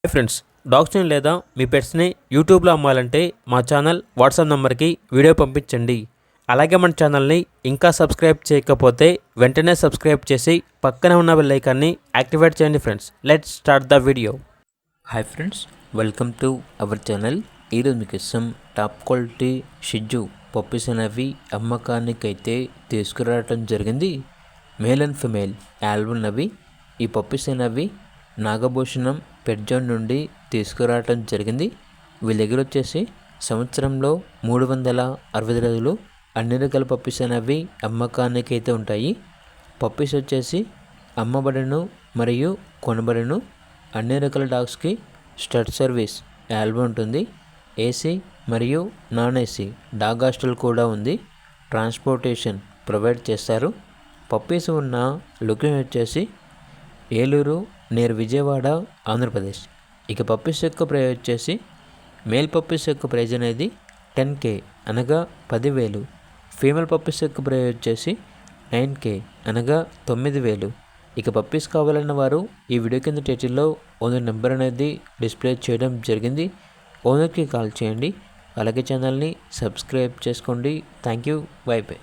Hi friends, డాగ్స్ని లేదా మీ పెట్స్ని యూట్యూబ్లో అమ్మాలంటే మా ఛానల్ వాట్సాప్ నెంబర్కి వీడియో పంపించండి. అలాగే మన ఛానల్ని ఇంకా సబ్స్క్రైబ్ చేయకపోతే వెంటనే సబ్స్క్రైబ్ చేసి పక్కనే ఉన్న బెల్ ఐకాన్ని యాక్టివేట్ చేయండి. Friends, let's start the video. Hi friends, welcome to our channel. ఈరోజు మీకు ఇష్టం టాప్ క్వాలిటీ షిజ్జు పప్పీస్ అనేవి అమ్మకానికైతే తీసుకురావడం జరిగింది. మేల్ అండ్ ఫిమేల్ ఆల్బమ్ అవి. ఈ పప్పీస్ అనేవి నాగభూషణం పెట్ జోన్ నుండి తీసుకురావటం జరిగింది. వీళ్ళ దగ్గర వచ్చేసి సంవత్సరంలో 365 రోజులు అన్ని రకాల పప్పీస్ అనేవి అమ్మకానికి అయితే ఉంటాయి. పప్పీస్ వచ్చేసి అమ్మబడును మరియు కొనబడును. అన్ని రకాల డాగ్స్కి స్టడ్ సర్వీస్ ఆల్బమ్ ఉంటుంది. ఏసీ మరియు నాన్ ఏసీ డాగ్ హాస్టల్ కూడా ఉంది. ట్రాన్స్పోర్టేషన్ ప్రొవైడ్ చేస్తారు. పప్పీస్ ఉన్న లొకేషన్ వచ్చేసి ఏలూరు నియర్ విజయవాడ, ఆంధ్రప్రదేశ్. ఇక పప్పీస్ యొక్క ప్రైస్ వచ్చేసి మేల్ పప్పీస్ యొక్క ప్రైజ్ అనేది 10K అనగా 10,000. ఫీమేల్ పప్పీస్ యొక్క ప్రైజ్ వచ్చేసి 9K అనగా 9,000. ఇక పప్పీస్ కావాలన్న వారు ఈ వీడియో కింద టైటిల్లో ఓనర్ నెంబర్ అనేది డిస్ప్లే చేయడం జరిగింది. ఓనర్కి కాల్ చేయండి. అలాగే ఛానల్ని సబ్స్క్రైబ్ చేసుకోండి. Thank you. By by.